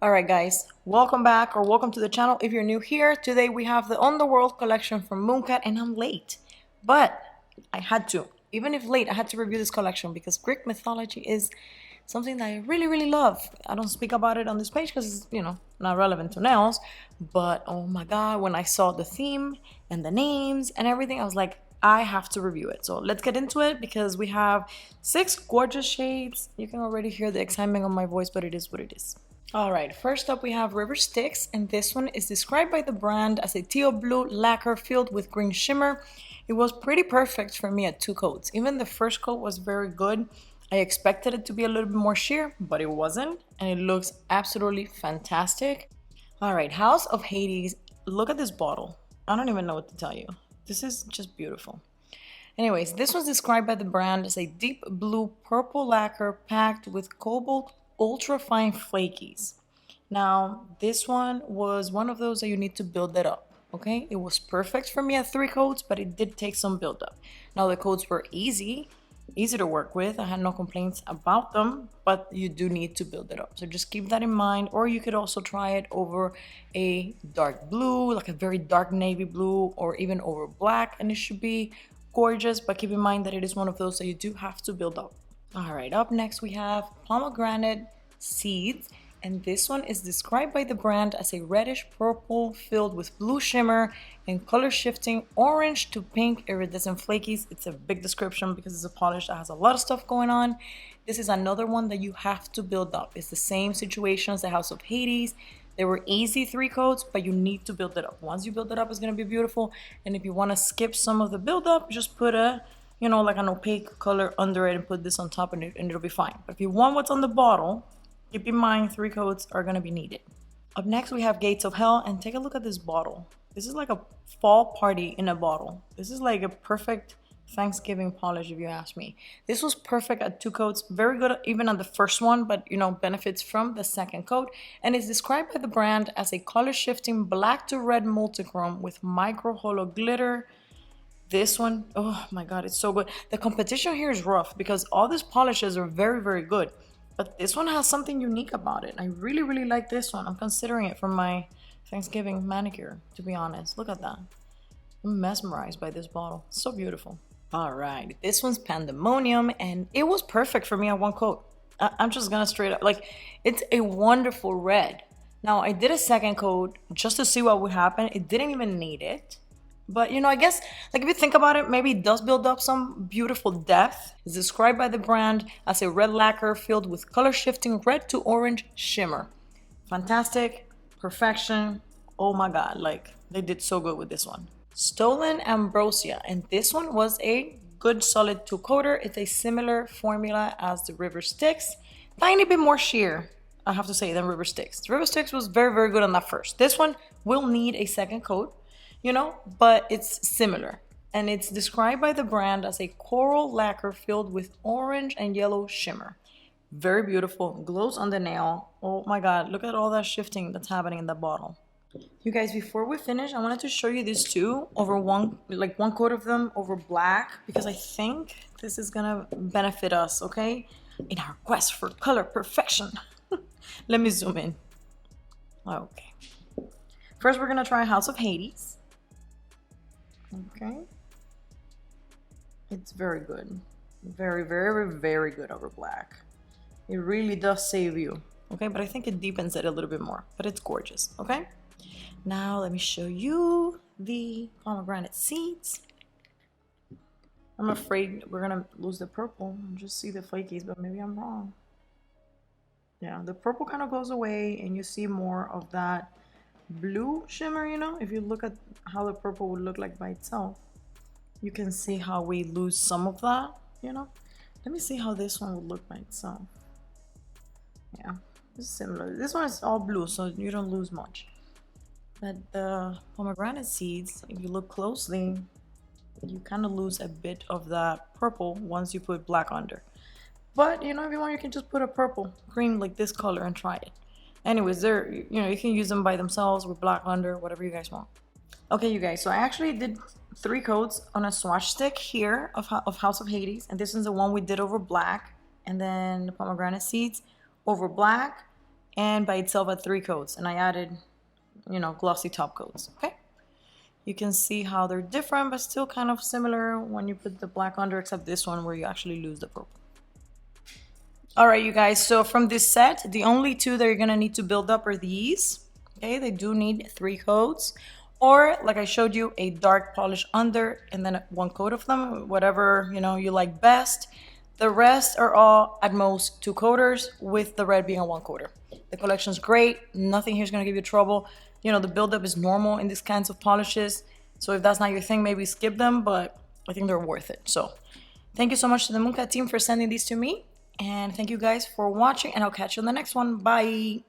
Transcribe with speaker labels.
Speaker 1: Alright guys, welcome back or welcome to the channel if you're new here. Today we have the Underworld collection from Mooncat and I'm late. But I had to, even if late, I had to review this collection because Greek mythology is something that I really love. I don't speak about it on this page because it's, not relevant to nails. But oh my god, when I saw the theme and the names and everything, I was like, I have to review it. So let's get into it because we have 6 gorgeous shades. You can already hear the excitement on my voice, but it is what it is. Alright, first up we have River Styx, and this one is described by the brand as a teal blue lacquer filled with green shimmer. It was pretty perfect for me at 2 coats. Even the first coat was very good. I expected it to be a little bit more sheer, but it wasn't, and it looks absolutely fantastic. Alright, House of Hades. Look at this bottle. I don't even know what to tell you. This is just beautiful. Anyways, this was described by the brand as a deep blue purple lacquer packed with cobalt ultra fine flakies. Now, this one was one of those that you need to build it up, okay? It was perfect for me at 3 coats, but it did take some build up. Now, the coats were easy to work with. I had no complaints about them, but you do need to build it up. So just keep that in mind, or you could also try it over a dark blue, like a very dark navy blue, or even over black, and it should be gorgeous, but keep in mind that it is one of those that you do have to build up. All right, up next we have pomegranate seeds, and this one is described by the brand as a reddish purple filled with blue shimmer and color shifting orange to pink iridescent flakies. It's a big description because it's a polish that has a lot of stuff going on. This is another one that you have to build up. It's the same situation as the House of Hades. They were easy 3 coats, but you need to build it up. Once you build it up, it's going to be beautiful. And if you want to skip some of the build up, just put like an opaque color under it and put this on top and it'll be fine. But if you want what's on the bottle, keep in mind 3 coats are going to be needed. Up next we have Gates of Hell, and take a look at this bottle. This is like a fall party in a bottle. This is like a perfect Thanksgiving polish if you ask me. This was perfect at 2 coats, very good even on the first one, but benefits from the second coat. And it's described by the brand as a color shifting black to red multichrome with micro holo glitter. This one, oh my god, it's so good. The competition here is rough because all these polishes are very good, but this one has something unique about it. I really like this one. I'm considering it for my Thanksgiving manicure, to be honest. Look at that. I'm mesmerized by this bottle. It's so beautiful. All right, this one's Pandemonium, and it was perfect for me on 1 coat. I'm just gonna straight up, like, it's a wonderful red. Now, I did a second coat just to see what would happen. It didn't even need it. But I guess, like, if you think about it, maybe it does build up some beautiful depth. It's described by the brand as a red lacquer filled with color shifting red to orange shimmer. Fantastic, perfection. Oh my god, like, they did so good with this one. Stolen Ambrosia, and this one was a good solid 2-coater. It's a similar formula as the River Styx, tiny bit more sheer, I have to say, than River Styx. The River Styx was very good on that first. This one will need a second coat, but it's similar. And it's described by the brand as a coral lacquer filled with orange and yellow shimmer. Very beautiful, glows on the nail. Oh my god, look at all that shifting that's happening in the bottle. You guys, before we finish, I wanted to show you these 2 over one coat of them over black, because I think this is gonna benefit us, okay, in our quest for color perfection. Let me zoom in. Okay, first we're gonna try House of Hades. Okay, it's very good, very good over black. It really does save you, okay, but I think it deepens it a little bit more, but it's gorgeous. Okay, now let me show you the pomegranate seeds. I'm afraid we're gonna lose the purple and just see the flakies, but maybe I'm wrong. Yeah, the purple kind of goes away and you see more of that blue shimmer. If you look at how the purple would look like by itself, you can see how we lose some of that. Let me see how this one would look by itself. Yeah, it's similar. This one is all blue, so you don't lose much. But the pomegranate seeds, if you look closely, you kind of lose a bit of that purple once you put black under. But if you want, you can just put a purple green like this color and try it. Anyways, they're, you can use them by themselves with black under, whatever you guys want. Okay, you guys, so I actually did 3 coats on a swatch stick here of House of Hades, and this is the one we did over black, and then the pomegranate seeds over black, and by itself at 3 coats, and I added, you know, glossy top coats. Okay, you can see how they're different but still kind of similar when you put the black under, except this one where you actually lose the purple. All right, you guys, so from this set, the only two that you're gonna need to build up are these. Okay, they do need 3 coats, or like I showed you, a dark polish under and then 1 coat of them, whatever, you know, you like best. The rest are all at most 2 coaters, with the red being a 1 coater. The collection's great, nothing here is gonna give you trouble. You know, the buildup is normal in these kinds of polishes, so if that's not your thing, maybe skip them, but I think they're worth it. So thank you so much to the Mooncat team for sending these to me. And thank you guys for watching, and I'll catch you on the next one. Bye!